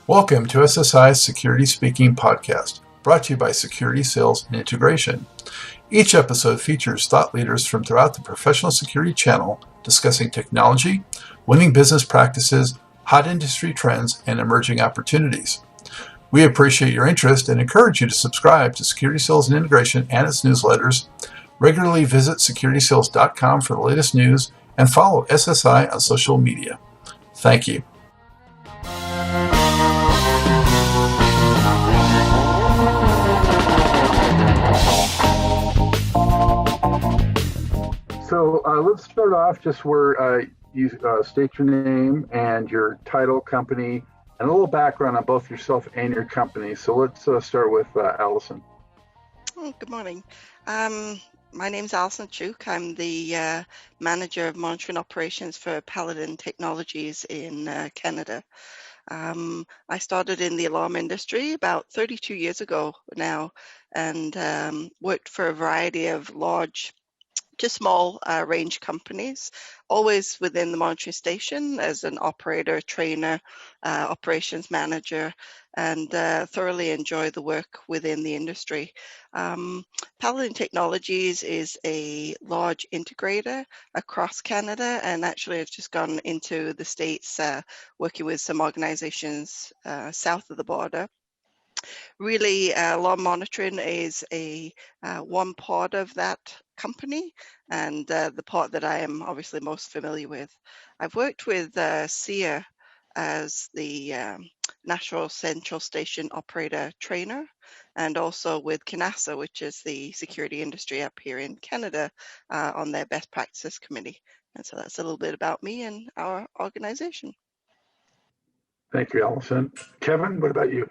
Welcome to SSI's Security Speaking podcast, brought to you by Security Sales and Integration. Each episode features thought leaders from throughout the professional security channel discussing technology, winning business practices, hot industry trends, and emerging opportunities. We appreciate your interest and encourage you to subscribe to Security Sales and Integration and its newsletters. Regularly visit securitysales.com for the latest news and follow SSI on social media. Thank you. So let's start off just where you state your name and your title, company, and a little background on both yourself and your company. So let's start with Allison. Good morning. My name's Alison Chuk. I'm the manager of monitoring operations for Paladin Technologies in Canada. I started in the alarm industry about 32 years ago now, and worked for a variety of large to small range companies, always within the monitoring station as an operator, trainer, operations manager, and thoroughly enjoy the work within the industry. Paladin Technologies is a large integrator across Canada, and actually I've just gone into the States working with some organizations south of the border. Really, alarm monitoring is a one part of that company, and the part that I am obviously most familiar with. I've worked with SEER as the National Central Station Operator Trainer, and also with CANASA, which is the security industry up here in Canada, on their Best Practices Committee. And so that's a little bit about me and our organization. Thank you, Allison. Kevin, what about you?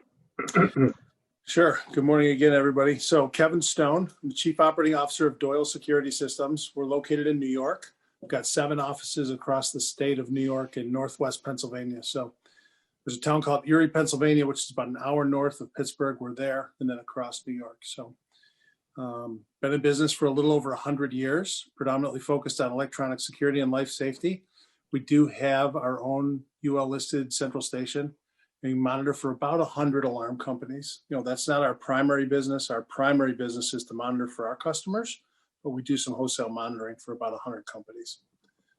Sure. Good morning again, everybody. So Kevin Stone, I'm the Chief Operating Officer of Doyle Security Systems. We're located in New York. We've got 7 offices across the state of New York and Northwest Pennsylvania. So there's a town called Erie, Pennsylvania, which is about an hour north of Pittsburgh. We're there, and then across New York. So been in business for a little over 100 years, predominantly focused on electronic security and life safety. We do have our own UL listed central station. We monitor for about 100 alarm companies. You know, that's not our primary business. Our primary business is to monitor for our customers, but we do some wholesale monitoring for about 100 companies.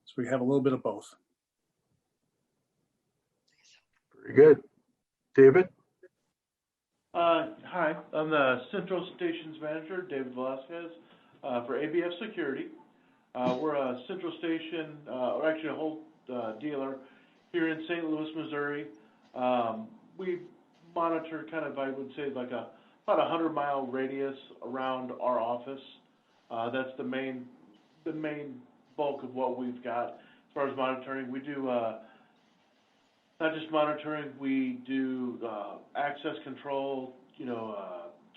So we have a little bit of both. Very good. David? Hi, I'm the Central Stations Manager, David Velasquez, for ABF Security. We're a Central Station, or actually a whole dealer here in St. Louis, Missouri. We monitor kind of, I would say, like about a 100-mile radius around our office. That's the main bulk of what we've got as far as monitoring. We do not just monitoring, we do access control,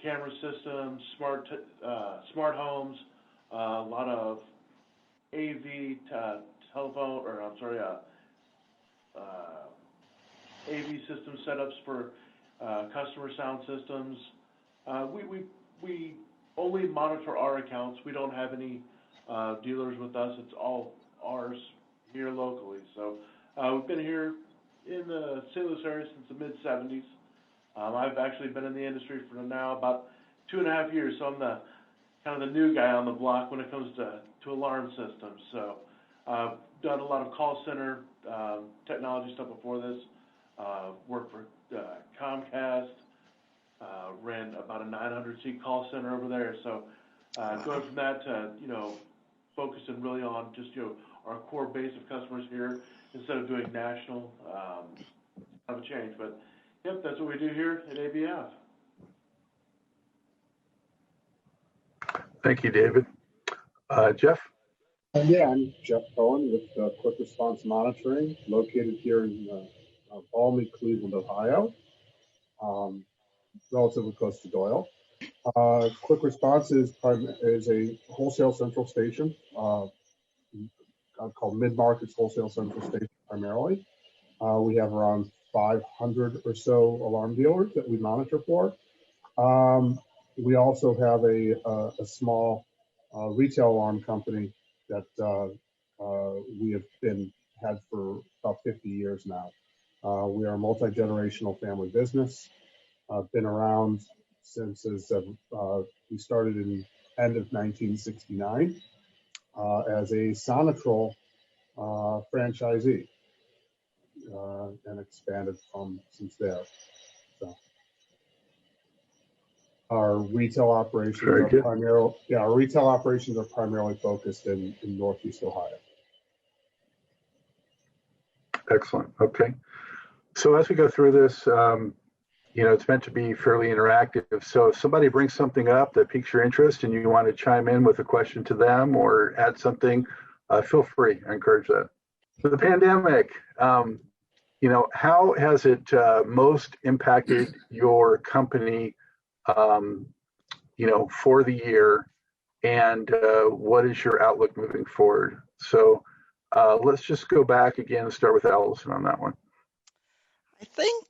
camera systems, smart homes, a lot of AV telephone, or I'm sorry, AV system setups for customer sound systems. We only monitor our accounts. We don't have any dealers with us. It's all ours here locally. So we've been here in the St. Louis area since the mid-'70s. I've actually been in the industry for now about 2.5 years, so I'm the kind of the new guy on the block when it comes to alarm systems. So I've done a lot of call center technology stuff before this. Worked for Comcast, ran about a 900-seat call center over there. So going from that to, focusing really on just, our core base of customers here instead of doing national, kind of a change. But, yep, that's what we do here at ABF. Thank you, David. Jeff? Yeah, I'm Jeff Cohen with Quick Response Monitoring, located here in Albany, Cleveland, Ohio, relatively close to Doyle. Quick Response is a wholesale central station, called Mid-Markets Wholesale Central Station primarily. We have around 500 or so alarm dealers that we monitor for. We also have a small retail alarm company that we have had for about 50 years now. We are a multi-generational family business. Been around since we started in end of 1969 as a Sonatrol franchisee and expanded since there. So our retail operations are primarily focused in Northeast Ohio. Excellent. Okay. So as we go through this, it's meant to be fairly interactive. So if somebody brings something up that piques your interest and you want to chime in with a question to them or add something, feel free. I encourage that. So the pandemic, how has it most impacted your company, for the year, and what is your outlook moving forward? So let's just go back again and start with Allison on that one. I think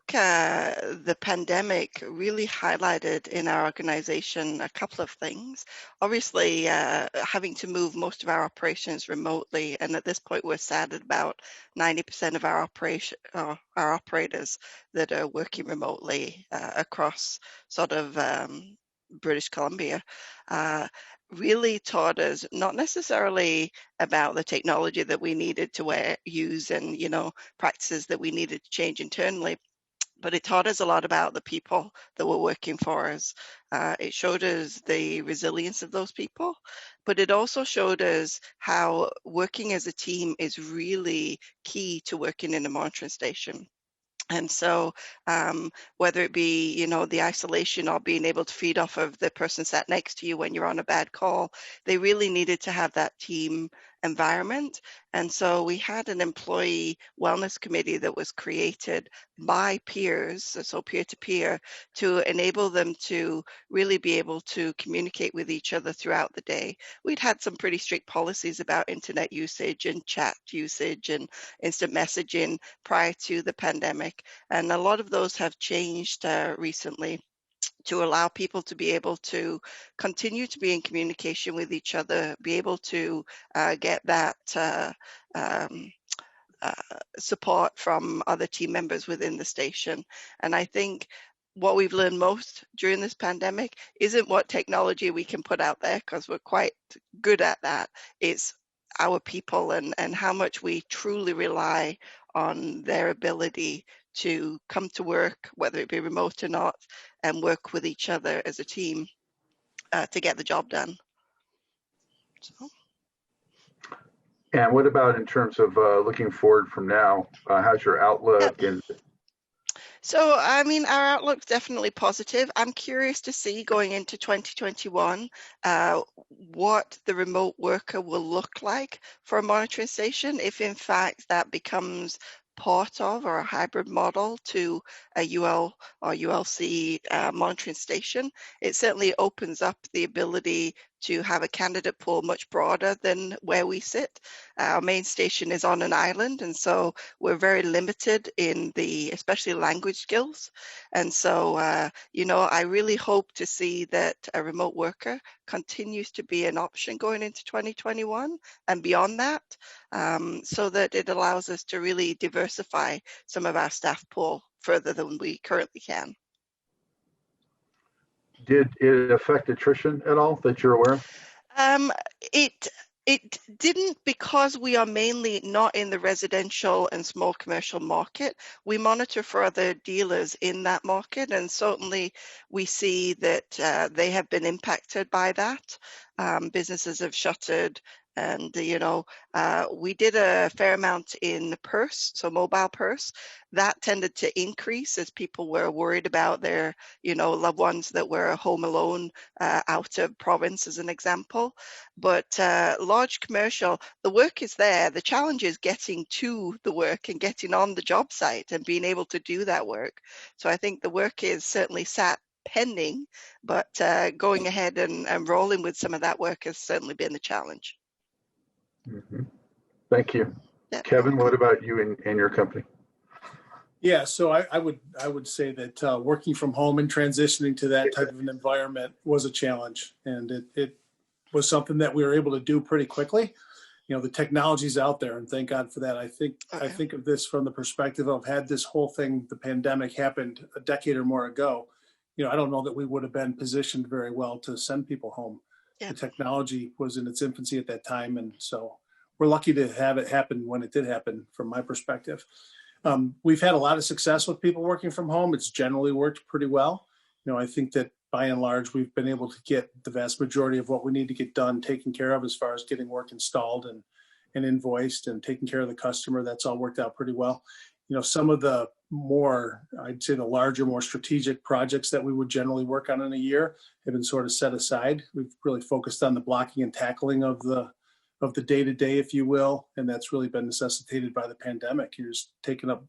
the pandemic really highlighted in our organization a couple of things. Obviously, having to move most of our operations remotely, and at this point, we're sat at about 90% of our operators that are working remotely across sort of British Columbia. Really taught us not necessarily about the technology that we needed to use and practices that we needed to change internally, but it taught us a lot about the people that were working for us. It showed us the resilience of those people, but it also showed us how working as a team is really key to working in a monitoring station. And so whether it be, the isolation or being able to feed off of the person sat next to you when you're on a bad call, they really needed to have that team environment. And so we had an employee wellness committee that was created by peers, so peer-to-peer, to enable them to really be able to communicate with each other throughout the day. We'd had some pretty strict policies about internet usage and chat usage and instant messaging prior to the pandemic, and a lot of those have changed recently to allow people to be able to continue to be in communication with each other, be able to get that support from other team members within the station. And I think what we've learned most during this pandemic isn't what technology we can put out there, because we're quite good at that. It's our people and how much we truly rely on their ability to come to work, whether it be remote or not, and work with each other as a team to get the job done. So. And what about in terms of looking forward from now? How's your outlook? Yep. So, our outlook's definitely positive. I'm curious to see going into 2021 what the remote worker will look like for a monitoring station, if in fact that becomes part of or a hybrid model to a UL or ULC monitoring station. It certainly opens up the ability to have a candidate pool much broader than where we sit. Our main station is on an island, and so we're very limited in especially language skills. And so, I really hope to see that a remote worker continues to be an option going into 2021 and beyond that, so that it allows us to really diversify some of our staff pool further than we currently can. Did it affect attrition at all that you're aware of? It didn't, because we are mainly not in the residential and small commercial market. We monitor for other dealers in that market, and certainly we see that they have been impacted by that. Businesses have shuttered, and we did a fair amount in PERS, so mobile PERS. That tended to increase as people were worried about their loved ones that were home alone out of province, as an example. But large commercial, the work is there. The challenge is getting to the work and getting on the job site and being able to do that work. So I think the work is certainly sat pending, but going ahead and rolling with some of that work has certainly been the challenge. Mm-hmm. Thank you. Yeah. Kevin, what about you and your company? Yeah, so I would say that working from home and transitioning to that type of an environment was a challenge, and it was something that we were able to do pretty quickly. The technology's out there, and thank God for that. I think of this from the perspective of, had this whole thing, the pandemic, happened a decade or more ago, I don't know that we would have been positioned very well to send people home. Yeah. The technology was in its infancy at that time, and so we're lucky to have it happen when it did happen, from my perspective. We've had a lot of success with people working from home. It's generally worked pretty well. I think that by and large, we've been able to get the vast majority of what we need to get done taken care of, as far as getting work installed and invoiced and taking care of the customer. That's all worked out pretty well. Some of the more, I'd say the larger, more strategic projects that we would generally work on in a year have been sort of set aside. We've really focused on the blocking and tackling of the day-to-day, if you will, and that's really been necessitated by the pandemic. You're just taking up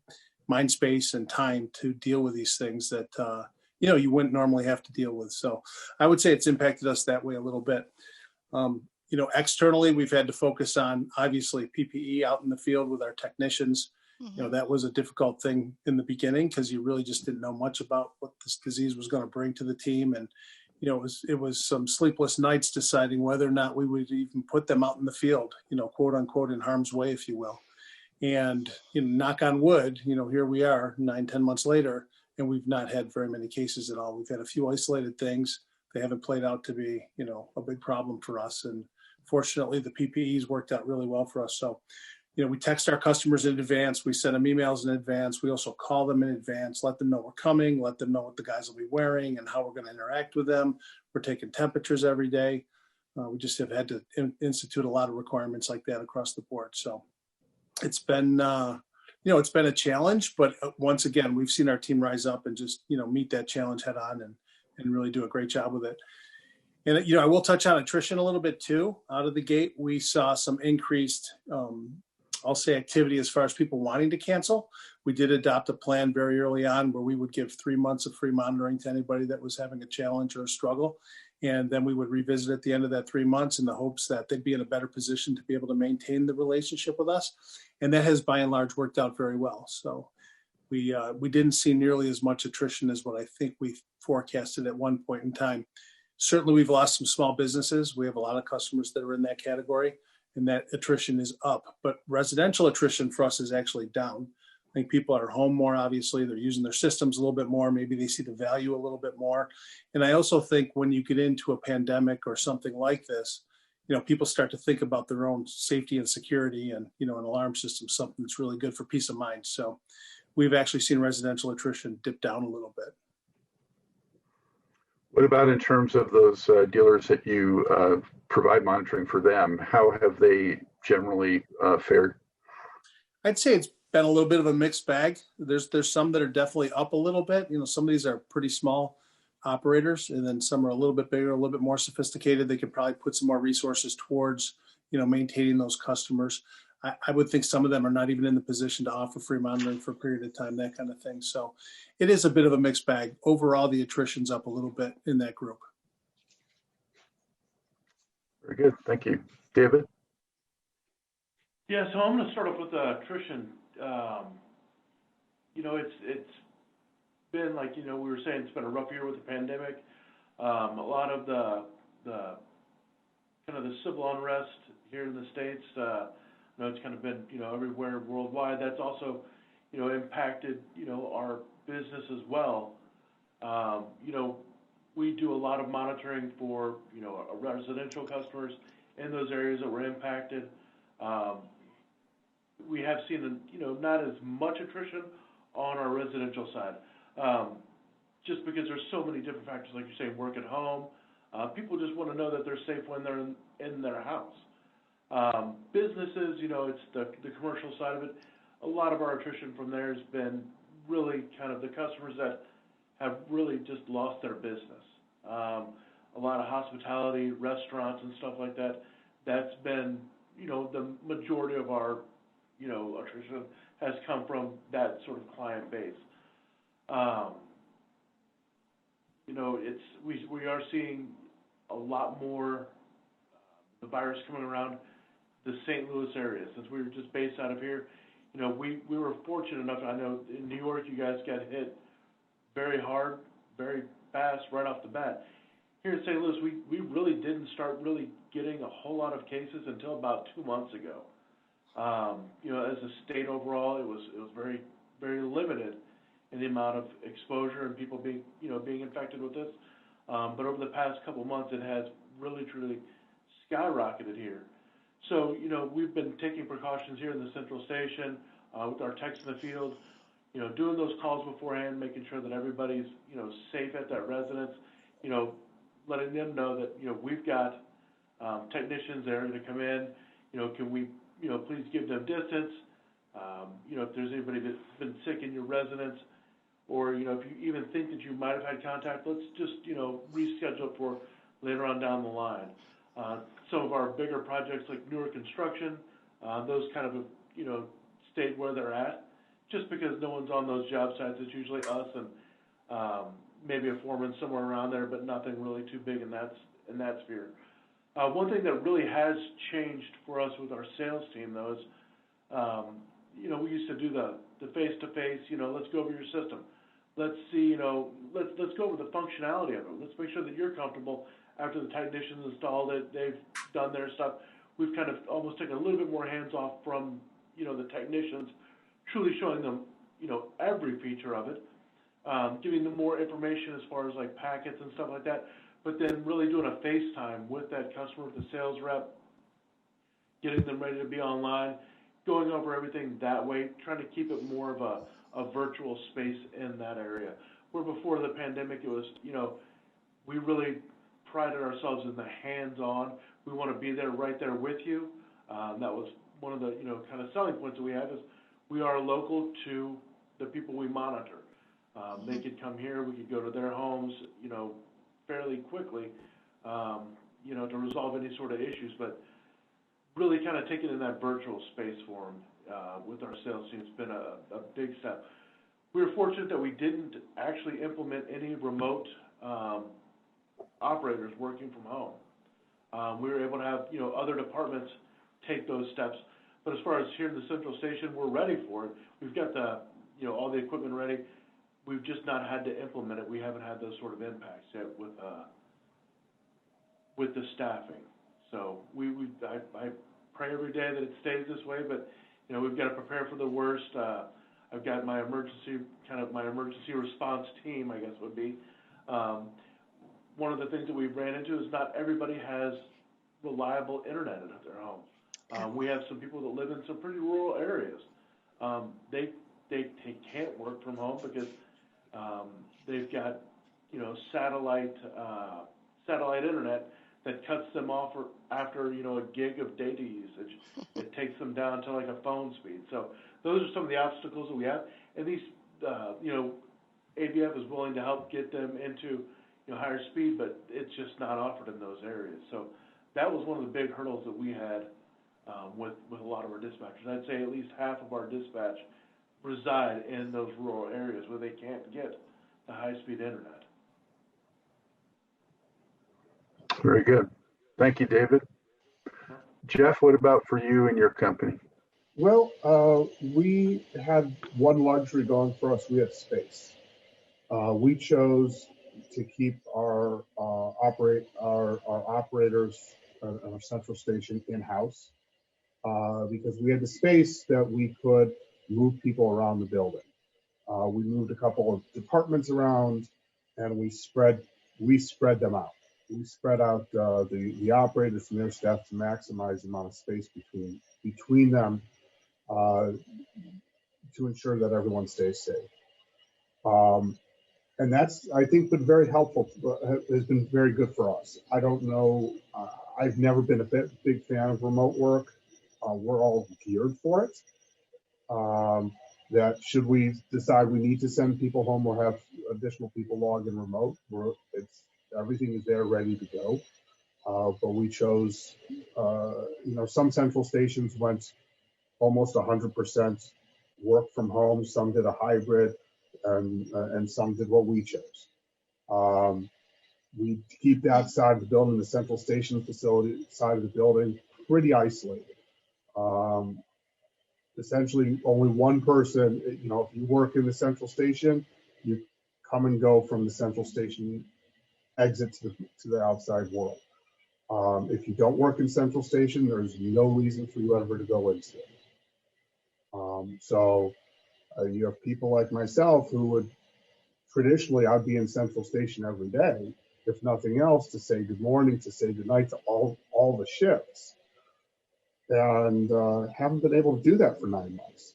mind space and time to deal with these things that you wouldn't normally have to deal with. So I would say it's impacted us that way a little bit. Externally, we've had to focus on, obviously, PPE out in the field with our technicians. Mm-hmm. That was a difficult thing in the beginning, because you really just didn't know much about what this disease was going to bring to the team. And, it was some sleepless nights deciding whether or not we would even put them out in the field, quote unquote, in harm's way, if you will. And, knock on wood, here we are 9-10 months later, and we've not had very many cases at all. We've had a few isolated things. They haven't played out to be, a big problem for us. And fortunately, the PPEs worked out really well for us. So, we text our customers in advance. We send them emails in advance. We also call them in advance, let them know we're coming, let them know what the guys will be wearing and how we're going to interact with them. We're taking temperatures every day. We just have had to institute a lot of requirements like that across the board. So it's been, it's been a challenge, but once again, we've seen our team rise up and just, meet that challenge head on and really do a great job with it. And, I will touch on attrition a little bit too. Out of the gate, we saw some increased, I'll say, activity as far as people wanting to cancel. We did adopt a plan very early on where we would give 3 months of free monitoring to anybody that was having a challenge or a struggle. And then we would revisit at the end of that 3 months in the hopes that they'd be in a better position to be able to maintain the relationship with us. And that has by and large worked out very well. So we didn't see nearly as much attrition as what I think we forecasted at one point in time. Certainly, we've lost some small businesses. We have a lot of customers that are in that category, and that attrition is up. But residential attrition for us is actually down. I think people are home more, obviously. They're using their systems a little bit more. Maybe they see the value a little bit more. And I also think when you get into a pandemic or something like this, people start to think about their own safety and security, and, an alarm system, something that's really good for peace of mind. So we've actually seen residential attrition dip down a little bit. What about in terms of those dealers that you provide monitoring for them? How have they generally fared? I'd say it's been a little bit of a mixed bag. There's some that are definitely up a little bit. Some of these are pretty small operators, and then some are a little bit bigger, a little bit more sophisticated. They could probably put some more resources towards, maintaining those customers. I would think some of them are not even in the position to offer free monitoring for a period of time, that kind of thing. So it is a bit of a mixed bag. Overall, the attrition's up a little bit in that group. Very good. Thank you. David? Yeah, so I'm going to start off with attrition. It's been like, we were saying, it's been a rough year with the pandemic. A lot of the kind of the civil unrest here in the States, it's kind of been, everywhere worldwide. That's also, impacted, our business as well. We do a lot of monitoring for, residential customers in those areas that were impacted. We have seen, not as much attrition on our residential side, just because there's so many different factors, like you're saying, work at home. People just want to know that they're safe when they're in their house. Businesses, it's the commercial side of it. A lot of our attrition from there has been really kind of the customers that have really just lost their business. A lot of hospitality, restaurants and stuff like that. That's been, the majority of our, attrition has come from that sort of client base. We are seeing a lot more the virus coming around the St. Louis area. Since we were just based out of here, we were fortunate enough. I know in New York you guys got hit very hard, very fast right off the bat. Here in St. Louis, we really didn't start really getting a whole lot of cases until about 2 months ago. As a state overall, it was very, very limited in the amount of exposure and people being infected with this. But over the past couple of months, it has really, truly skyrocketed here. So, we've been taking precautions here in the central station with our techs in the field, doing those calls beforehand, making sure that everybody's, safe at that residence, letting them know that, we've got technicians there to come in, can we, please give them distance, if there's anybody that's been sick in your residence, or, if you even think that you might have had contact, let's just, reschedule it for later on down the line. Some of our bigger projects like newer construction, those kind of, stayed where they're at, just because no one's on those job sites. It's usually us and maybe a foreman somewhere around there, but nothing really too big in that sphere. One thing that really has changed for us with our sales team, though, is, we used to do the face-to-face, let's go over your system. Let's see, let's go over the functionality of it. Let's make sure that you're comfortable after the technicians installed it, they've done their stuff. We've kind of almost taken a little bit more hands-off from, the technicians, truly showing them, every feature of it, giving them more information as far as like packets and stuff like that, but then really doing a FaceTime with that customer, with the sales rep, getting them ready to be online, going over everything that way, trying to keep it more of a virtual space in that area. Where before the pandemic, it was, we really prided ourselves in the hands-on. We want to be there, right there with you. That was one of the, kind of selling points that we have, is we are local to the people we monitor. They could come here, we could go to their homes, fairly quickly, to resolve any sort of issues, but really kind of taking in that virtual space for them with our sales team has been a big step. We were fortunate that we didn't actually implement any remote operators working from home. We were able to have, other departments take those steps. But as far as here in the central station, we're ready for it. We've got the, all the equipment ready. We've just not had to implement it. We haven't had those sort of impacts yet with the staffing. So I pray every day that it stays this way, but, we've got to prepare for the worst. I've got my emergency response team, I guess would be. One of the things that we've ran into is not everybody has reliable internet at their home. We have some people that live in some pretty rural areas. They can't work from home because they've got satellite internet that cuts them off after a gig of data usage. It takes them down to like a phone speed. So those are some of the obstacles that we have. And these ABF is willing to help get them into higher speed, but it's just not offered in those areas. So that was one of the big hurdles that we had with a lot of our dispatchers. I'd say at least half of our dispatch reside in those rural areas where they can't get the high-speed internet. Very good. Thank you, David. Jeff, what about for you and your company? Well, we had one luxury going for us. We had space. We chose to keep our operators and our central station in-house because we had the space that we could move people around the building. We moved a couple of departments around, and we spread them out. We spread out the operators and their staff to maximize the amount of space between them to ensure that everyone stays safe. And that's, I think, been very helpful, has been very good for us. I don't know, I've never been a big fan of remote work. We're all geared for it. That should we decide we need to send people home or have additional people log in remote, everything is there ready to go. But we chose, some central stations went almost 100% work from home. Some did a hybrid, and some did what we chose. We keep that side of the building, the central station facility side of the building, pretty isolated. Essentially, only one person, if you work in the central station, you come and go from the central station exit to the outside world. If you don't work in Central Station, there's no reason for you ever to go into it. You have people like myself who would traditionally, I'd be in Central Station every day, if nothing else, to say good morning, to say good night to all the shifts, and haven't been able to do that for 9 months.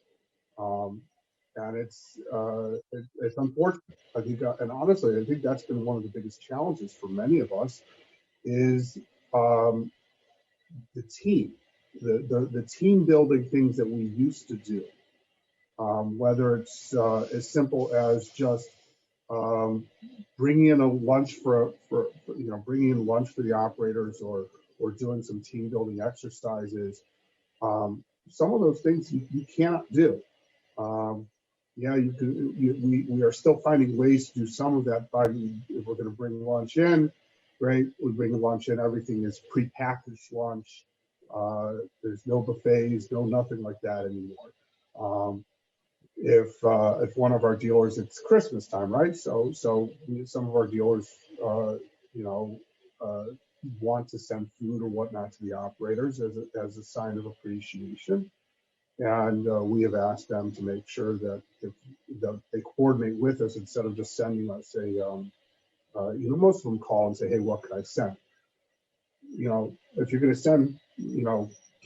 And it's unfortunate. I think, and honestly, I think that's been one of the biggest challenges for many of us is the team, the team building things that we used to do. Whether it's as simple as just bringing in a lunch bringing in lunch for the operators, or doing some team building exercises. Some of those things you cannot do. Yeah, you can. We are still finding ways to do some of that. If we're going to bring lunch in, great. We bring lunch in. Everything is prepackaged lunch. There's no buffets, no nothing like that anymore. If one of our dealers, it's Christmas time, right? So some of our dealers, want to send food or whatnot to the operators as a sign of appreciation. And we have asked them to make sure that they coordinate with us instead of just sending us most of them call and say, hey, what can I send? If you're going to send,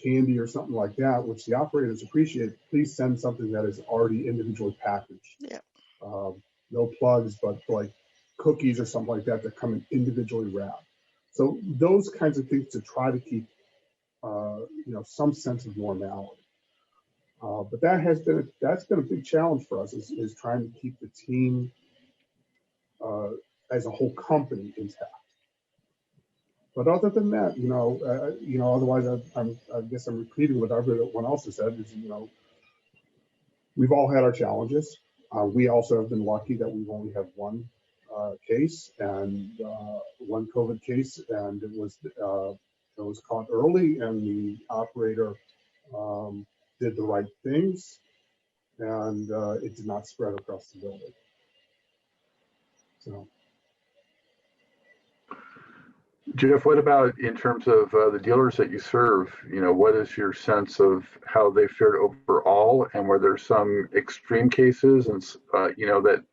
candy or something like that, which the operators appreciate, please send something that is already individually packaged. Yeah. No plugs, but like cookies or something like that come in individually wrapped. So those kinds of things to try to keep, some sense of normality. But that's been a big challenge for us is trying to keep the team as a whole company intact. But other than that, otherwise I guess I'm repeating what everyone else has said. Is we've all had our challenges. We also have been lucky that we've only had one case and one COVID case, and it was caught early, and the operator did the right things, and it did not spread across the building. So. Jeff, what about in terms of the dealers that you serve? What is your sense of how they fared overall, and were there some extreme cases and that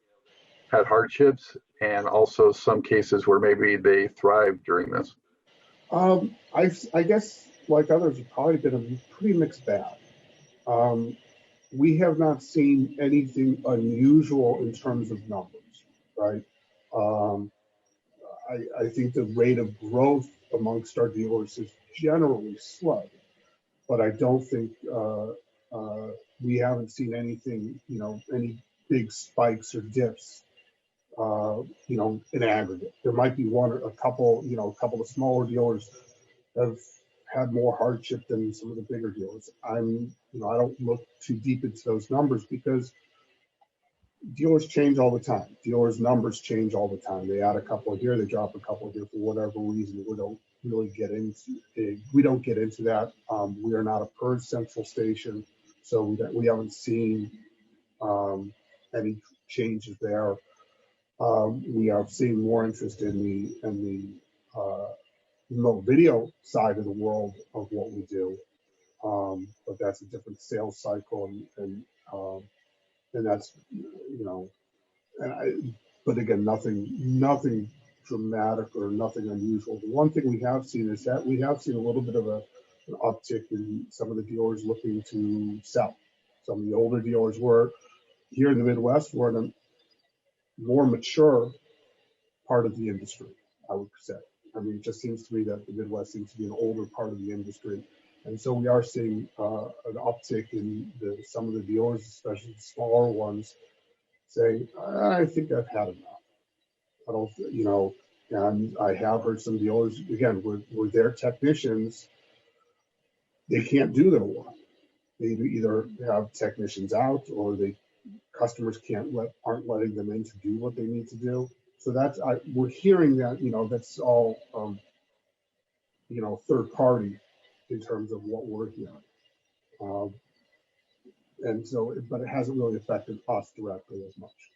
had hardships, and also some cases where maybe they thrived during this? I guess like others, have probably been a pretty mixed bag. We have not seen anything unusual in terms of numbers, right? I think the rate of growth amongst our dealers is generally slow, but I don't think we haven't seen anything, any big spikes or dips, in aggregate. There might be a couple of smaller dealers have had more hardship than some of the bigger dealers. I don't look too deep into those numbers because dealers change all the time. Dealers' numbers change all the time. They add a couple here, they drop a couple here for whatever reason. We don't really get into it. We don't get into that. We are not a PERS central station, so we haven't seen any changes there. We are seeing more interest in the remote video side of the world of what we do, but that's a different sales cycle, and that's but again, nothing dramatic or nothing unusual. The one thing we have seen is that we have seen a little bit of an uptick in some of the dealers looking to sell. Some of the older dealers were here in the Midwest, we're in a more mature part of the industry, I would say. I mean, it just seems to me that the Midwest seems to be an older part of the industry. And so we are seeing an uptick in some of the dealers, especially the smaller ones, saying, I think I've had enough. I don't, and I have heard some dealers, again, where their technicians, they can't do their work. They either have technicians out, or customers aren't letting them in to do what they need to do. So we're hearing that, that's all, third party in terms of what we're hearing. And so, but it hasn't really affected us directly as much.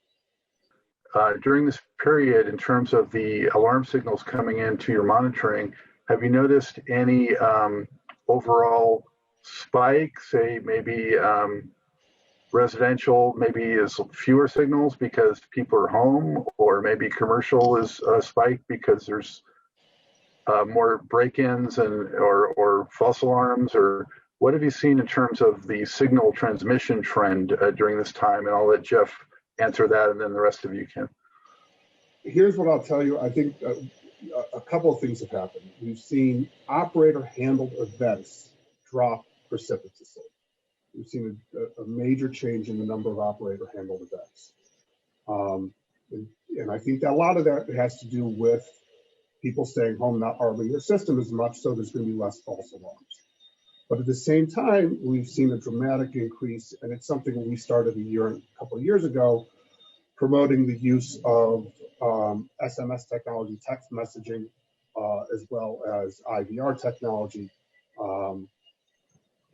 During this period, in terms of the alarm signals coming into your monitoring, have you noticed any overall spike, say maybe residential maybe is fewer signals because people are home, or maybe commercial is a spike because there's more break-ins or false alarms, or what have you seen in terms of the signal transmission trend during this time? And I'll let Jeff answer that, and then the rest of you can. Here's what I'll tell you. I think a couple of things have happened. We've seen operator-handled events drop precipitously. We've seen a major change in the number of operator-handled events. And I think that a lot of that has to do with people staying home, not harming their system as much, so there's going to be less false alarms. But at the same time, we've seen a dramatic increase, and it's something we started a couple of years ago, promoting the use of SMS technology, text messaging, as well as IVR technology.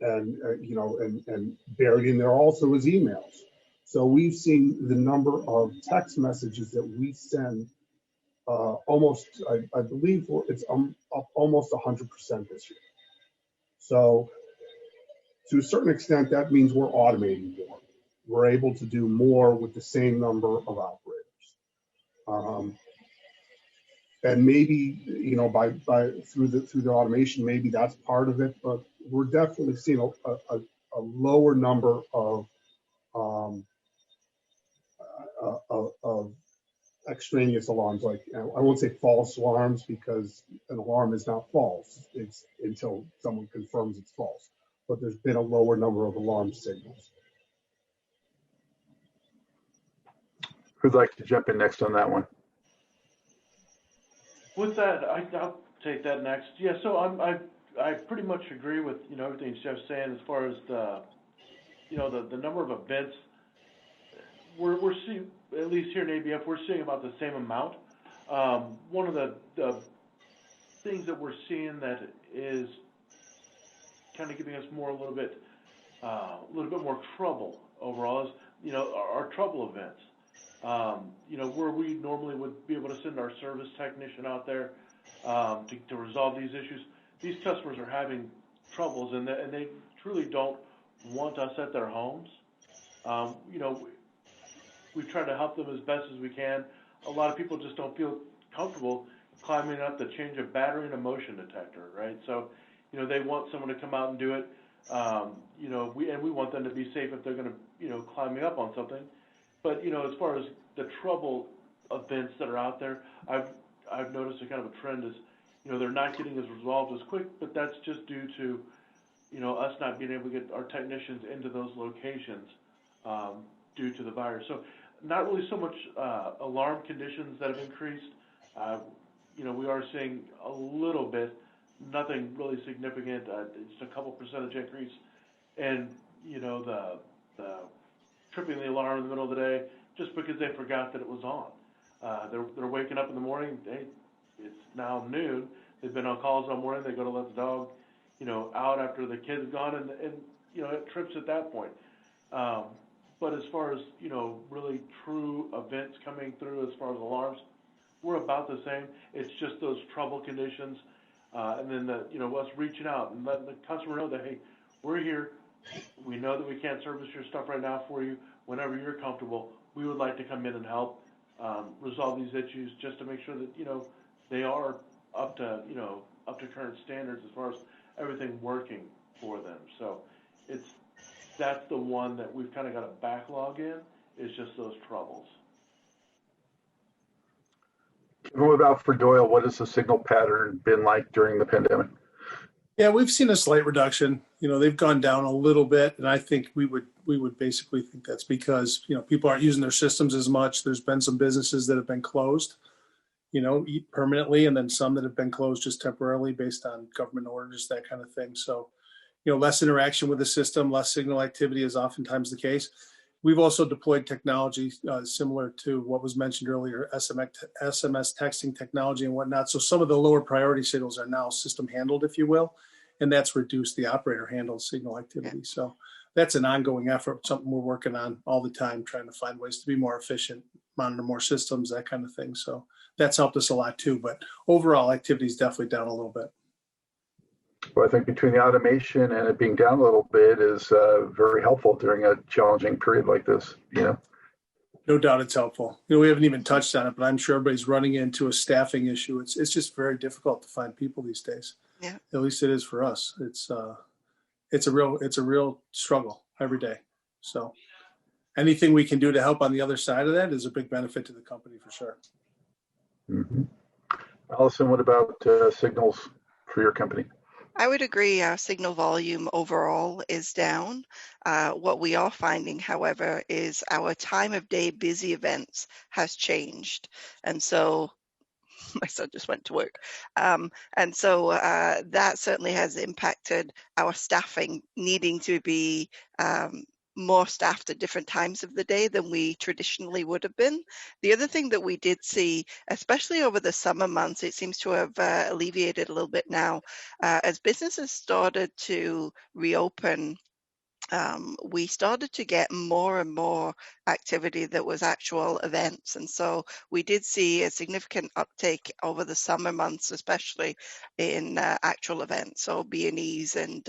And buried in there also is emails. So we've seen the number of text messages that we send almost, I believe it's up almost 100% this year. So to a certain extent, that means we're automating more. We're able to do more with the same number of operators. And maybe, by through the automation, maybe that's part of it, but we're definitely seeing a lower number of extraneous alarms. Like, I won't say false alarms, because an alarm is not false. It's until someone confirms it's false. But there's been a lower number of alarm signals. Who'd like to jump in next on that one? With that, I'll take that next. Yeah, so I pretty much agree with everything Jeff's saying as far as the number of events. We're seeing, at least here in ABF, we're seeing about the same amount. One of the things that we're seeing that is kind of giving us a little bit more trouble overall is our trouble events. Where we normally would be able to send our service technician out there to resolve these issues, these customers are having troubles, and they truly don't want us at their homes. We try to help them as best as we can. A lot of people just don't feel comfortable climbing up to change a battery and a motion detector, right? So, they want someone to come out and do it. We want them to be safe if they're going to, climbing up on something. But, as far as the trouble events that are out there, I've noticed a kind of a trend is, they're not getting as resolved as quick, but that's just due to, us not being able to get our technicians into those locations due to the virus. So not really so much alarm conditions that have increased. We are seeing a little bit, nothing really significant, just a couple percentage increase. And, the tripping the alarm in the middle of the day just because they forgot that it was on. They're waking up in the morning. It's now noon. They've been on calls all morning. They go to let the dog, out after the kid's gone, and it trips at that point. But as far as really true events coming through, as far as alarms, we're about the same. It's just those trouble conditions, and then us reaching out and letting the customer know that, hey, we're here. We know that we can't service your stuff right now for you. Whenever you're comfortable, we would like to come in and help resolve these issues, just to make sure that they are up to current standards as far as everything working for them. So that's the one that we've kind of got a backlog in, is just those troubles. What about for Doyle? What has the signal pattern been like during the pandemic? Yeah, we've seen a slight reduction. They've gone down a little bit, and I think we would basically think that's because people aren't using their systems as much. There's been some businesses that have been closed, permanently, and then some that have been closed just temporarily based on government orders, that kind of thing. So, less interaction with the system, less signal activity is oftentimes the case. We've also deployed technology similar to what was mentioned earlier, SMS texting technology and whatnot. So some of the lower priority signals are now system handled, if you will, and that's reduced the operator handled signal activity. So that's an ongoing effort, something we're working on all the time, trying to find ways to be more efficient, monitor more systems, that kind of thing. So that's helped us a lot too. But overall, activity is definitely down a little bit. Well, I think between the automation and it being down a little bit is very helpful during a challenging period like this. No doubt it's helpful. We haven't even touched on it, but I'm sure everybody's running into a staffing issue. It's just very difficult to find people these days. Yeah. At least it is for us. It's a real struggle every day. So anything we can do to help on the other side of that is a big benefit to the company for sure. Mm-hmm. Allison, what about signals for your company? I would agree. Our signal volume overall is down. What we are finding, however, is our time of day busy events has changed. And so my son just went to work. And so that certainly has impacted our staffing needing to be more staffed at different times of the day than we traditionally would have been. The other thing that we did see, especially over the summer months, it seems to have alleviated a little bit now, as businesses started to reopen. We started to get more and more activity that was actual events. And so we did see a significant uptake over the summer months, especially in actual events, so B&Es and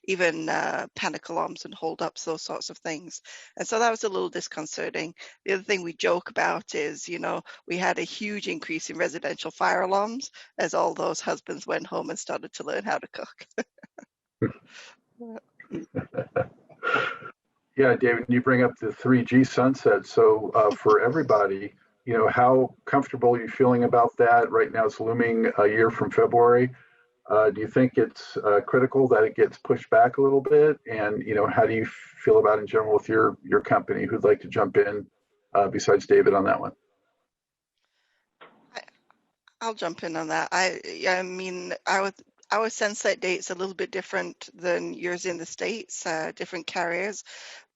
even panic alarms and holdups, those sorts of things. And so that was a little disconcerting. The other thing we joke about is, we had a huge increase in residential fire alarms as all those husbands went home and started to learn how to cook. Yeah, David, you bring up the 3G sunset. So for everybody, how comfortable are you feeling about that? Right now it's looming a year from February. Do you think it's critical that it gets pushed back a little bit? And, how do you feel about in general with your company? Who'd like to jump in besides David on that one? I'll jump in on that. I mean, our sunset date's a little bit different than yours in the States, different carriers,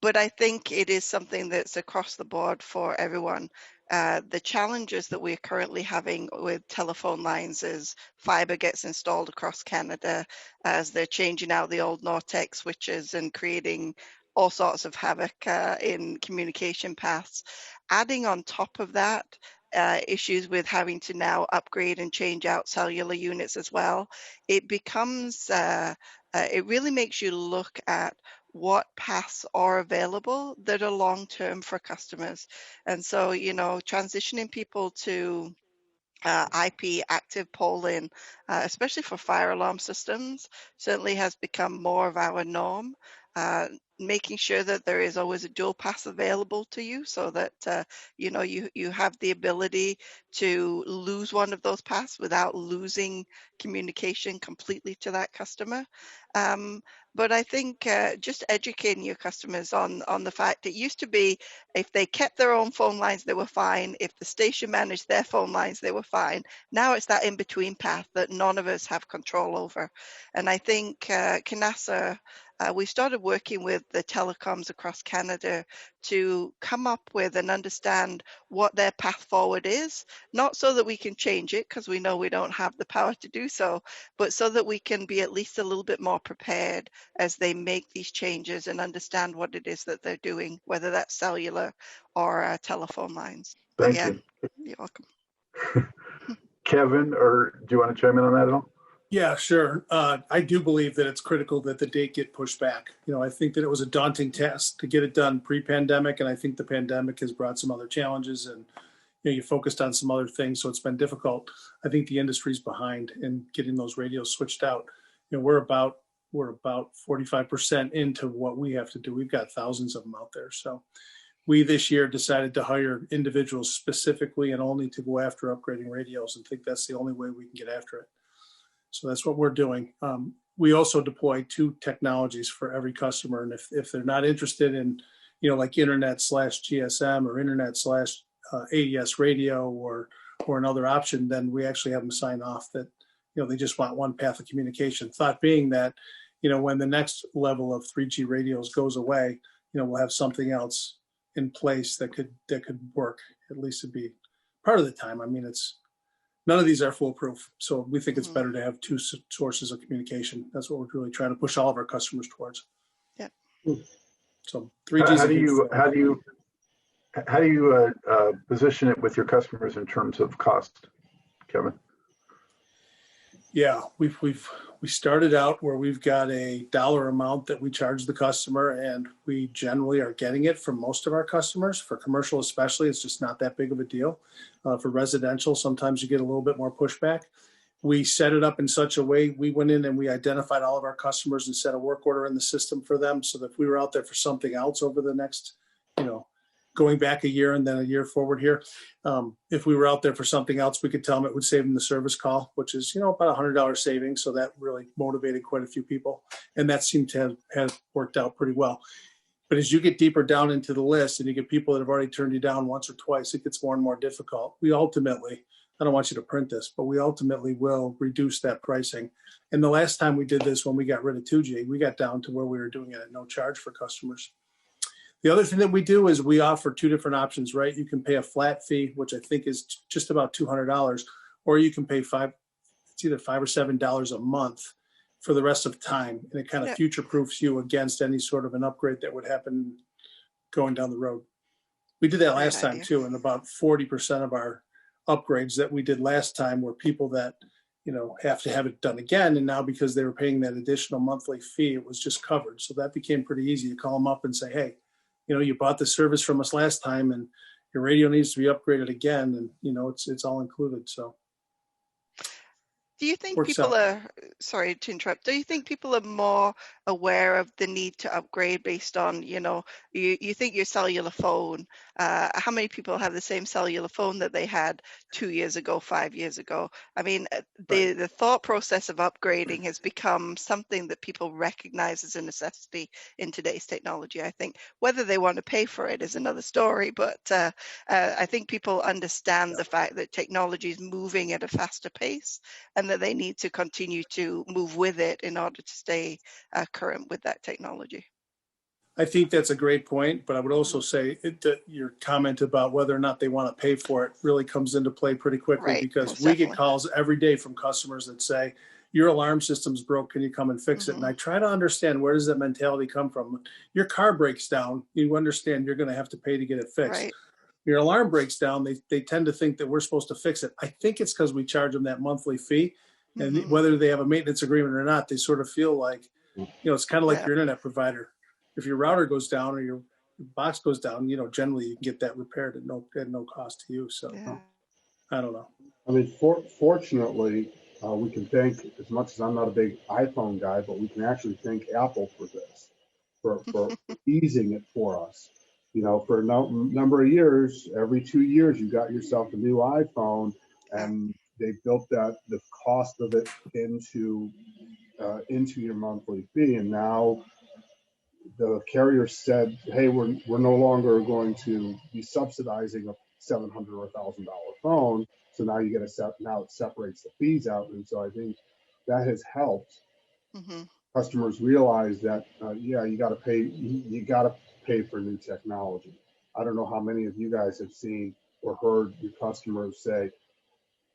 but I think it is something that's across the board for everyone. The challenges that we're currently having with telephone lines as fiber gets installed across Canada, as they're changing out the old Nortex switches and creating all sorts of havoc in communication paths. Adding on top of that, issues with having to now upgrade and change out cellular units as well, it becomes, it really makes you look at what paths are available that are long-term for customers. And so, transitioning people to IP active polling, especially for fire alarm systems, certainly has become more of our norm. Making sure that there is always a dual path available to you so that you have the ability to lose one of those paths without losing communication completely to that customer. But I think just educating your customers on the fact it used to be if they kept their own phone lines, they were fine. If the station managed their phone lines, they were fine. Now it's that in-between path that none of us have control over. And I think Canasa, we started working with the telecoms across Canada to come up with and understand what their path forward is, not so that we can change it because we know we don't have the power to do so, but so that we can be at least a little bit more prepared as they make these changes and understand what it is that they're doing, whether that's cellular or telephone lines. Thank you. You're welcome. Kevin, or do you want to chime in on that at all? Yeah, sure. I do believe that it's critical that the date get pushed back. I think that it was a daunting task to get it done pre-pandemic, and I think the pandemic has brought some other challenges, and you focused on some other things, so it's been difficult. I think the industry's behind in getting those radios switched out. We're about 45% into what we have to do. We've got thousands of them out there. So we this year decided to hire individuals specifically and only to go after upgrading radios, and think that's the only way we can get after it. So that's what we're doing. We also deploy 2 technologies for every customer. And if they're not interested in, like internet/GSM or internet/AES radio or another option, then we actually have them sign off that, they just want one path of communication. Thought being that, when the next level of 3G radios goes away, we'll have something else in place that could work. At least it'd be part of the time. I mean, none of these are foolproof. So we think it's better to have 2 sources of communication. That's what we're really trying to push all of our customers towards. Yeah. So 3G. How do you position it with your customers in terms of cost, Kevin? Yeah, we started out where we've got a dollar amount that we charge the customer, and we generally are getting it from most of our customers. For commercial especially, it's just not that big of a deal. For residential, sometimes you get a little bit more pushback. We set it up in such a way, we went in and we identified all of our customers and set a work order in the system for them, so that if we were out there for something else over the next, going back a year and then a year forward here, if we were out there for something else, we could tell them it would save them the service call, which is, about $100 savings. So that really motivated quite a few people. And that seemed to have worked out pretty well. But as you get deeper down into the list and you get people that have already turned you down once or twice, it gets more and more difficult. We ultimately, I don't want you to print this, but we ultimately will reduce that pricing. And the last time we did this, when we got rid of 2G, we got down to where we were doing it at no charge for customers. The other thing that we do is we offer two different options, right? You can pay a flat fee, which I think is just about $200, or you can pay it's either $5 or $7 a month for the rest of time. And it kind of future-proofs you against any sort of an upgrade that would happen going down the road. We did that last time too, and about 40% of our upgrades that we did last time were people that, have to have it done again. And now because they were paying that additional monthly fee, it was just covered. So that became pretty easy. You call them up and say, hey, you bought the service from us last time and your radio needs to be upgraded again. And, it's all included. So. Do you think people are, sorry to interrupt, do you think people are more aware of the need to upgrade based on, you think your cellular phone, how many people have the same cellular phone that they had 2 years ago, 5 years ago? I mean, the thought process of upgrading has become something that people recognize as a necessity in today's technology. I think whether they want to pay for it is another story, but I think people understand the fact that technology is moving at a faster pace and that they need to continue to move with it in order to stay current with that technology. I think that's a great point, but I would also say that your comment about whether or not they want to pay for it really comes into play pretty quickly, because we get calls every day from customers that say, your alarm system's broke, can you come and fix it? And I try to understand, where does that mentality come from? Your car breaks down, you understand you're going to have to pay to get it fixed. Right. Your alarm breaks down, they tend to think that we're supposed to fix it. I think it's because we charge them that monthly fee. And whether they have a maintenance agreement or not, they sort of feel like, it's kind of like your internet provider. If your router goes down or your box goes down, generally you can get that repaired at no cost to you. So I don't know. I mean, fortunately, we can thank, as much as I'm not a big iPhone guy, but we can actually thank Apple for this, for easing it for us. For a number of years, every 2 years, you got yourself a new iPhone, and they built the cost of it into your monthly fee. And now the carrier said, hey, we're no longer going to be subsidizing a $700 or $1,000 phone. So now you get now it separates the fees out. And so I think that has helped customers realize that, you got to pay for new technology. I don't know how many of you guys have seen or heard your customers say,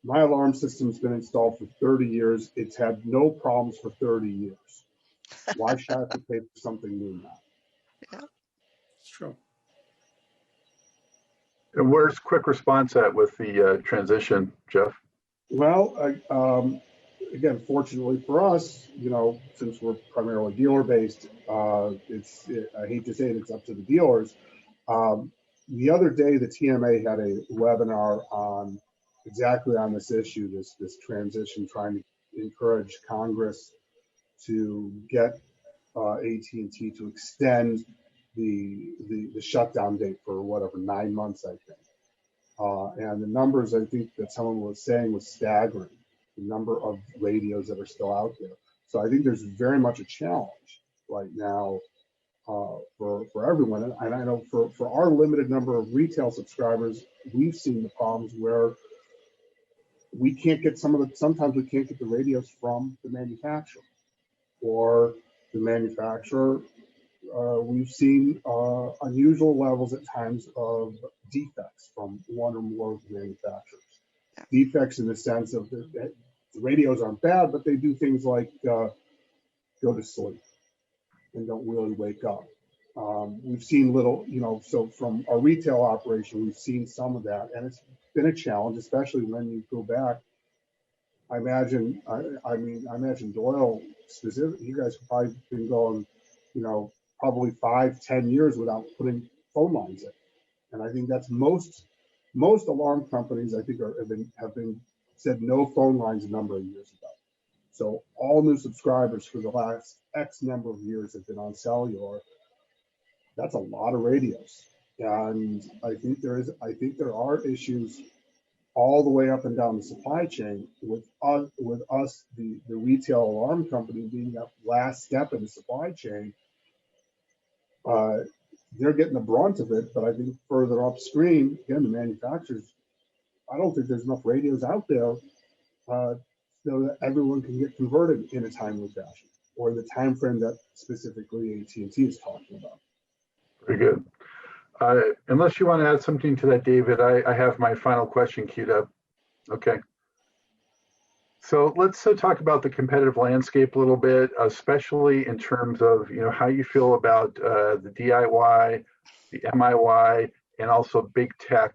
my alarm system's been installed for 30 years. It's had no problems for 30 years. Why should I have to pay for something new now? Yeah, it's true. And where's quick response at with the transition, Jeff? Well, again, fortunately for us, since we're primarily dealer-based, I hate to say it, it's up to the dealers. The other day, the TMA had a webinar on exactly on this issue, this transition, trying to encourage Congress to get AT&T to extend the shutdown date for whatever, 9 months, I think. And the numbers I think that someone was saying was staggering, the number of radios that are still out there. So I think there's very much a challenge right now for everyone. And I know for our limited number of retail subscribers, we've seen the problems where we can't get sometimes we can't get the radios from the manufacturer, or the manufacturer. We've seen unusual levels at times of defects from one or more of the manufacturers. Defects in the sense of the radios aren't bad, but they do things like go to sleep and don't really wake up. We've seen little, so from our retail operation, we've seen some of that, and it's been a challenge, especially when you go back. I imagine, I mean, I imagine Doyle specific, you guys have probably been going, you know, probably 5-10 years without putting phone lines in. And I think that's most alarm companies, I think, have been said no phone lines a number of years ago. So all new subscribers for the last X number of years have been on cellular. That's a lot of radios. And I think there are issues all the way up and down the supply chain with us, the retail alarm company being that last step in the supply chain. They're getting the brunt of it, but I think further upstream, again, the manufacturers, I don't think there's enough radios out there so that everyone can get converted in a timely fashion or in the time frame that specifically AT&T is talking about. Very good. Unless you want to add something to that, David, I have my final question queued up. Okay. So let's talk about the competitive landscape a little bit, especially in terms of, you know, how you feel about the DIY, the MIY, and also big tech,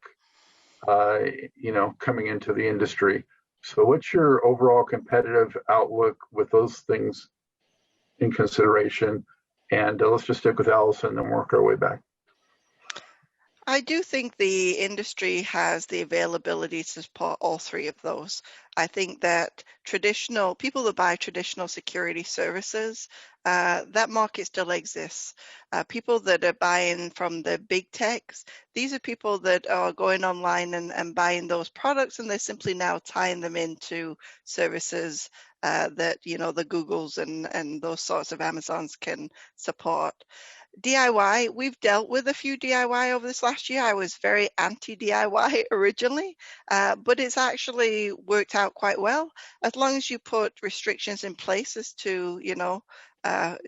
you know, coming into the industry. So what's your overall competitive outlook with those things in consideration? And let's just stick with Allison and work our way back. I do think the industry has the availability to support all three of those. I think that traditional people that buy traditional security services, that market still exists. People that are buying from the big techs, these are people that are going online and buying those products, and they're simply now tying them into services that, you know, the Googles and those sorts of Amazons can support. DIY, we've dealt with a few DIY over this last year. I was very anti-DIY originally, but it's actually worked out quite well as long as you put restrictions in place as to, you know,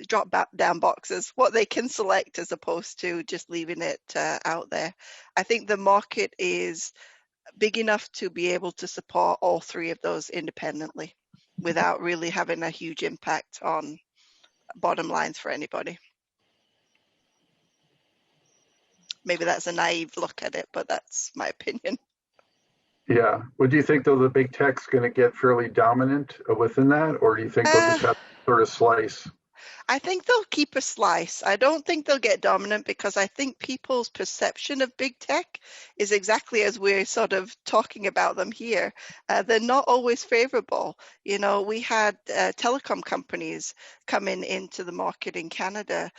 drop down boxes, what they can select as opposed to just leaving it out there. I think the market is big enough to be able to support all three of those independently without really having a huge impact on bottom lines for anybody. Maybe that's a naive look at it, but that's my opinion. Yeah. Well, do you think, though, the big tech's going to get fairly dominant within that, or do you think they'll just have sort of slice? I think they'll keep a slice. I don't think they'll get dominant because I think people's perception of big tech is exactly as we're sort of talking about them here. They're not always favorable. You know, we had telecom companies coming into the market in Canada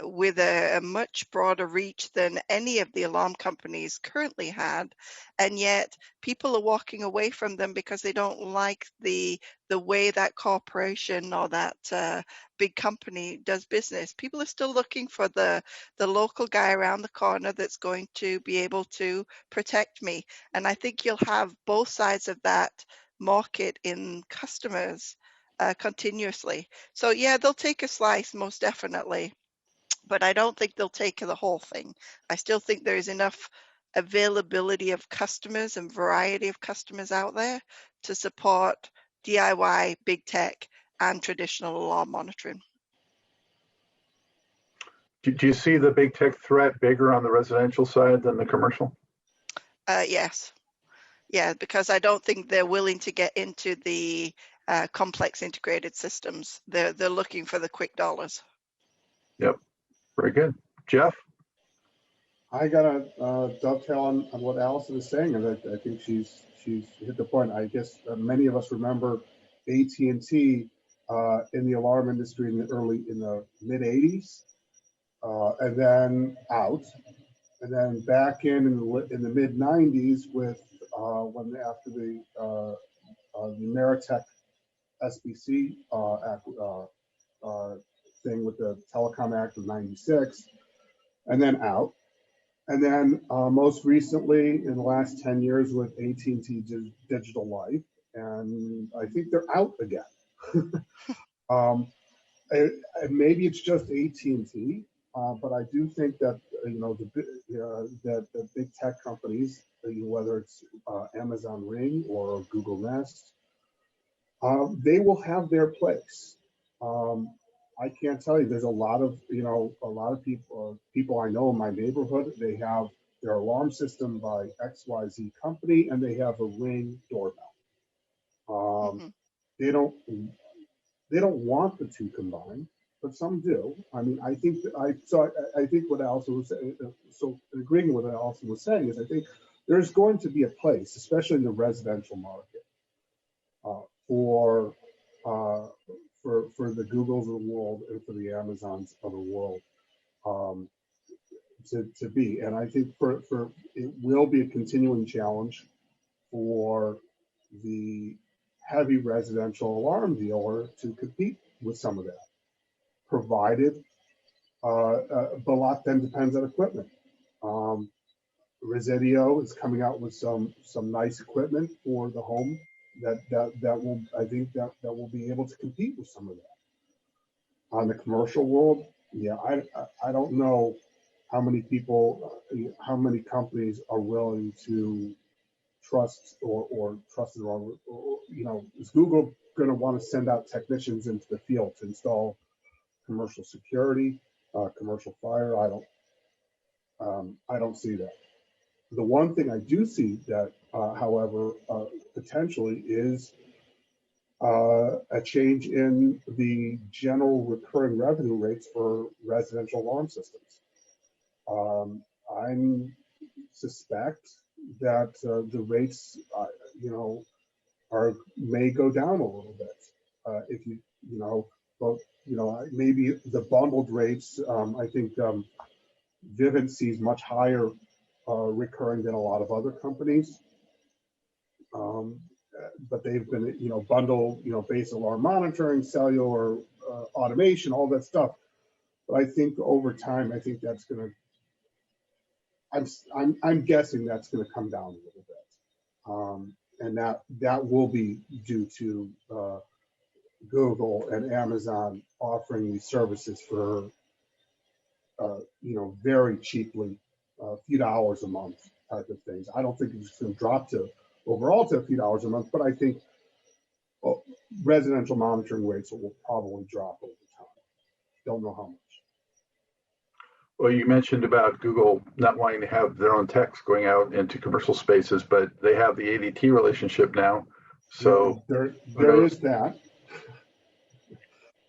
with a much broader reach than any of the alarm companies currently had. And yet people are walking away from them because they don't like the way that corporation or that big company does business. People are still looking for the local guy around the corner that's going to be able to protect me. And I think you'll have both sides of that market in customers continuously. So yeah, they'll take a slice most definitely, but I don't think they'll take the whole thing. I still think there is enough availability of customers and variety of customers out there to support DIY, big tech, and traditional alarm monitoring. Do you see the big tech threat bigger on the residential side than the commercial? Yes. Yeah, because I don't think they're willing to get into the complex integrated systems. They're looking for the quick dollars. Yep. Very good. Jeff? I gotta dovetail on what Allison is saying, and I think she's hit the point. I guess many of us remember AT&T in the alarm industry in the mid '80s, and then out, and then back in the mid '90s with after the Ameritech SBC thing with the Telecom Act of '96, and then out. And then most recently, in the last 10 years, with AT&T Digital Life, and I think they're out again. Maybe it's just AT&T, but I do think that that the big tech companies, whether it's Amazon Ring or Google Nest, they will have their place. I can't tell you. There's a lot of people I know in my neighborhood. They have their alarm system by XYZ company, and they have a Ring doorbell. Um, they don't want the two combined, but some do. I mean, I think I think what Allison was saying, so agreeing with what Allison was saying is I think there's going to be a place, especially in the residential market, for the Googles of the world and for the Amazons of the world, um, to be. And I think for it will be a continuing challenge for the heavy residential alarm dealer to compete with some of that, provided, but a lot then depends on equipment. Residio is coming out with some nice equipment for the home that will, I think that will be able to compete with some of that. On the commercial world, yeah, I don't know how many people, how many companies are willing to trust or trust the wrong, you know, is Google going to want to send out technicians into the field to install commercial security, commercial fire? I don't see that. The one thing I do see that, however, potentially is a change in the general recurring revenue rates for residential alarm systems. I suspect that the rates, you know, may go down a little bit. If you know, but you know, maybe the bundled rates. I think Vivint sees much higher recurring than a lot of other companies. But they've been, you know, bundle, you know, base alarm monitoring, cellular automation, all that stuff. But I think over time, I think that's going to, I'm guessing that's going to come down a little bit. And that will be due to Google and Amazon offering these services for, you know, very cheaply, a few dollars a month type of things. I don't think it's going to drop to overall to a few dollars a month, but I think residential monitoring rates will probably drop over time. Don't know how much. Well, you mentioned about Google not wanting to have their own techs going out into commercial spaces, but they have the ADT relationship now. So there is that.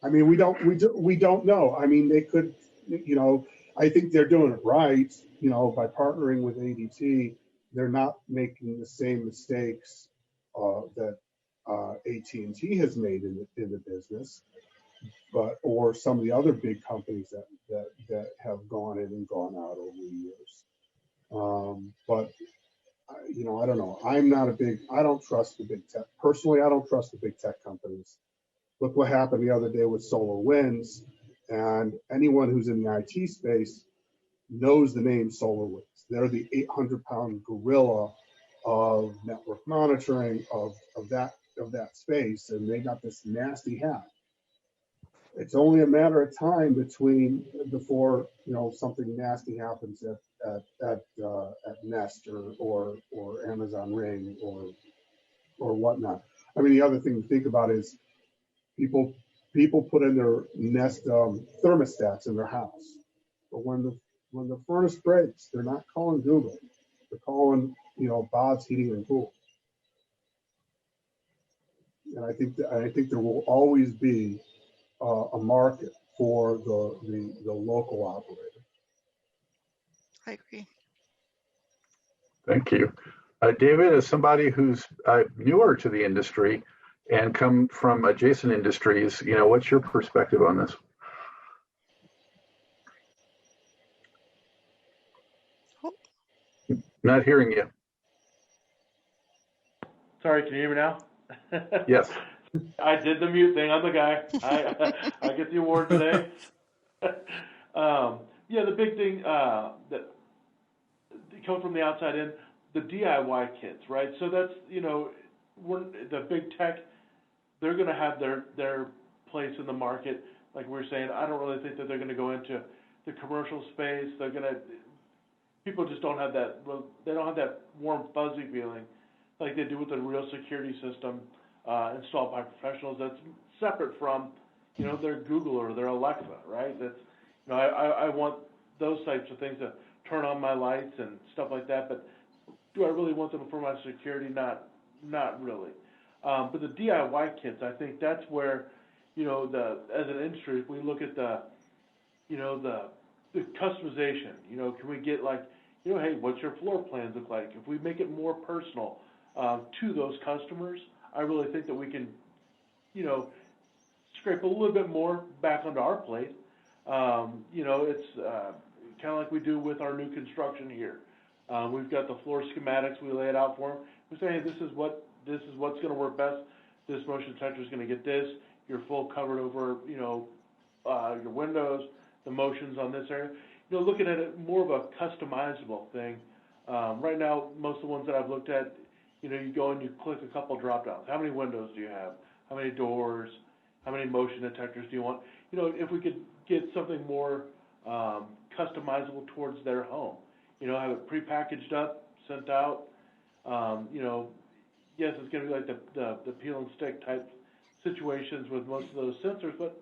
I mean, we don't know. I mean, they could, you know, I think they're doing it right, you know, by partnering with ADT. They're not making the same mistakes that AT&T has made in the business, but or some of the other big companies that have gone in and gone out over the years. But you know, I don't know. I don't trust the big tech. Personally, I don't trust the big tech companies. Look what happened the other day with SolarWinds, and anyone who's in the IT space knows the name SolarWinds. They're the 800-pound gorilla of network monitoring of that space, and they got this nasty hat. It's only a matter of time before you know something nasty happens at Nest or Amazon Ring or whatnot. I mean, the other thing to think about is people put in their Nest thermostats in their house, but when the furnace breaks, they're not calling Google. They're calling, you know, Bob's Heating and Cooling. And I think there will always be a market for the local operator. I agree. thank you. David, as somebody who's newer to the industry and come from adjacent industries, you know, what's your perspective on this? Oh. Not hearing you. Sorry, can you hear me now? Yes. I did the mute thing. I'm the guy. I get the award today. Yeah, the big thing that come from the outside in, the DIY kits, right? So that's, you know, the big tech, they're going to have their place in the market. Like we were saying, I don't really think that they're going to go into the commercial space. People just don't have that. They don't have that warm, fuzzy feeling like they do with a real security system installed by professionals. That's separate from, you know, their Google or their Alexa, right? That's, you know, I want those types of things to turn on my lights and stuff like that. But do I really want them for my security? Not really. But the DIY kits, I think that's where, as an industry, if we look at the customization, can we get hey, what's your floor plans look like? If we make it more personal to those customers, I really think that we can, scrape a little bit more back onto our plate. It's kind of like we do with our new construction here. We've got the floor schematics. We lay it out for them. We say, hey, this is what's going to work best. This motion detector is going to get this. You're full covered over, your windows, the motions on this area. Looking at it more of a customizable thing. Right now, most of the ones that I've looked at, you go and you click a couple drop downs. How many windows do you have? How many doors? How many motion detectors do you want? If we could get something more customizable towards their home, have it prepackaged up, sent out. Yes, it's going to be like the peel and stick type situations with most of those sensors, but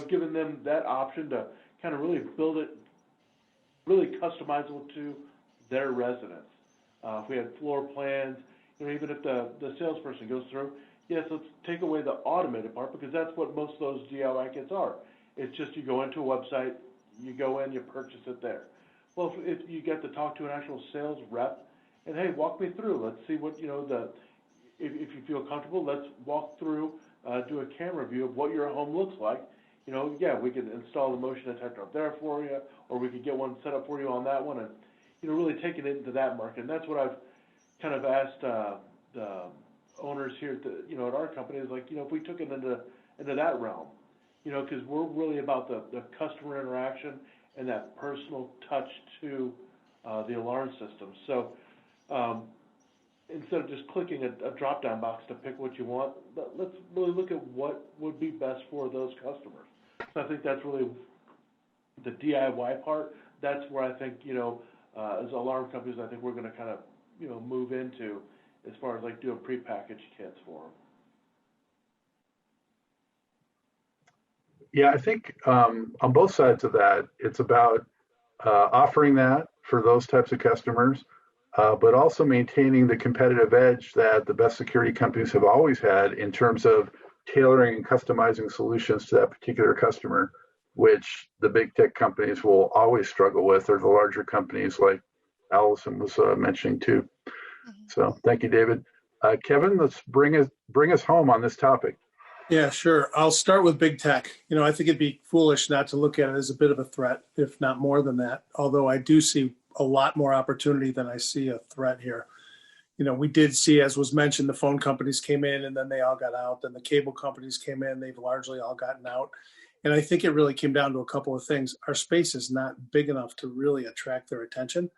giving them that option to kind of really build it really customizable to their residents. If we had floor plans, even if the salesperson goes through, yes, let's take away the automated part, because that's what most of those DIY kits are. It's just you go into a website, you go in, you purchase it there. Well, if you get to talk to an actual sales rep, and hey, walk me through. Let's see what if you feel comfortable, let's walk through, do a camera view of what your home looks like. Yeah, we can install the motion detector up there for you, or we could get one set up for you on that one, and really taking it into that market. And that's what I've kind of asked the owners here at our company is if we took it into that realm, because we're really about the customer interaction and that personal touch to the alarm system. So instead of just clicking a drop-down box to pick what you want, let's really look at what would be best for those customers. So I think that's really the DIY part. That's where I think, as alarm companies, I think we're going to kind of, move into as far as doing prepackaged kits for them. Yeah, I think on both sides of that, it's about offering that for those types of customers, but also maintaining the competitive edge that the best security companies have always had in terms of tailoring and customizing solutions to that particular customer, which the big tech companies will always struggle with, or the larger companies like Allison was mentioning too. Mm-hmm. So thank you, David. Kevin, let's bring us home on this topic. Yeah, sure. I'll start with big tech. I think it'd be foolish not to look at it as a bit of a threat, if not more than that, although I do see a lot more opportunity than I see a threat here. We did see, as was mentioned, the phone companies came in and then they all got out. Then the cable companies came in, they've largely all gotten out. And I think it really came down to a couple of things. Our space is not big enough to really attract their attention.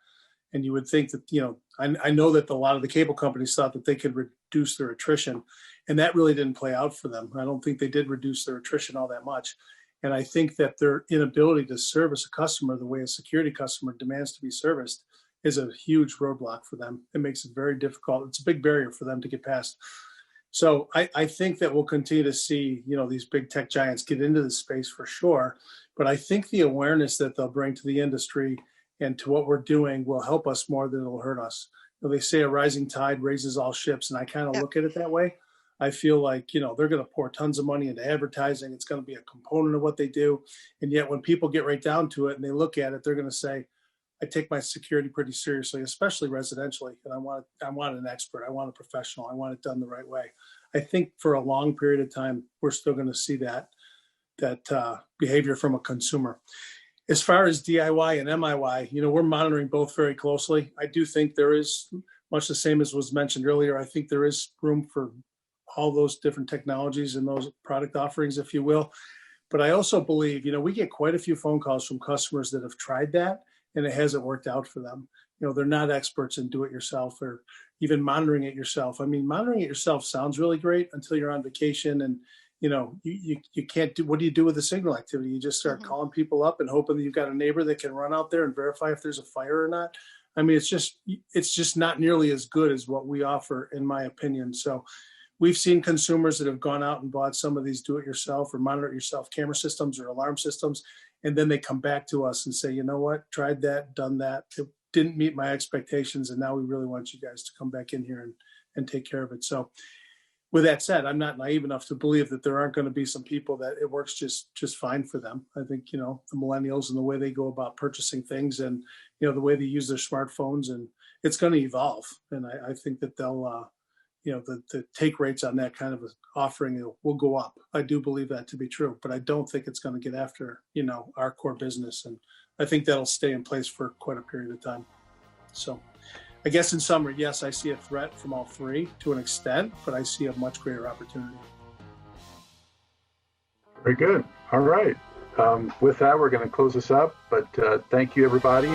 And you would think that, I know that a lot of the cable companies thought that they could reduce their attrition, and that really didn't play out for them. I don't think they did reduce their attrition all that much. And I think that their inability to service a customer the way a security customer demands to be serviced is a huge roadblock for them. It makes it very difficult. It's a big barrier for them to get past. So I think that we'll continue to see, these big tech giants get into the space for sure. But I think the awareness that they'll bring to the industry and to what we're doing will help us more than it'll hurt us. They say a rising tide raises all ships, and I kind of look at it that way. I feel like, they're going to pour tons of money into advertising. It's going to be a component of what they do. And yet when people get right down to it and they look at it, they're going to say, I take my security pretty seriously, especially residentially. And I want an expert. I want a professional. I want it done the right way. I think for a long period of time, we're still going to see that behavior from a consumer. As far as DIY and MIY, we're monitoring both very closely. I do think there is, much the same as was mentioned earlier, I think there is room for all those different technologies and those product offerings, if you will. But I also believe, we get quite a few phone calls from customers that have tried that and it hasn't worked out for them. They're not experts in do-it-yourself or even monitoring it yourself. I mean, monitoring it yourself sounds really great until you're on vacation and you can't do, what do you do with the signal activity? You just start calling people up and hoping that you've got a neighbor that can run out there and verify if there's a fire or not. I mean, it's just not nearly as good as what we offer, in my opinion. So we've seen consumers that have gone out and bought some of these do-it-yourself or monitor-it-yourself camera systems or alarm systems, and then they come back to us and say, you know what, tried that, done that. It didn't meet my expectations, and now we really want you guys to come back in here and take care of it. So with that said, I'm not naive enough to believe that there aren't going to be some people that it works just fine for them. I think, the millennials and the way they go about purchasing things and, the way they use their smartphones, and it's going to evolve. And I think that they'll, the take rates on that kind of offering will go up. I do believe that to be true, but I don't think it's going to get after, our core business. And I think that'll stay in place for quite a period of time. So I guess in summary, yes, I see a threat from all three to an extent, but I see a much greater opportunity. Very good. All right. With that, we're going to close this up, but thank you, everybody.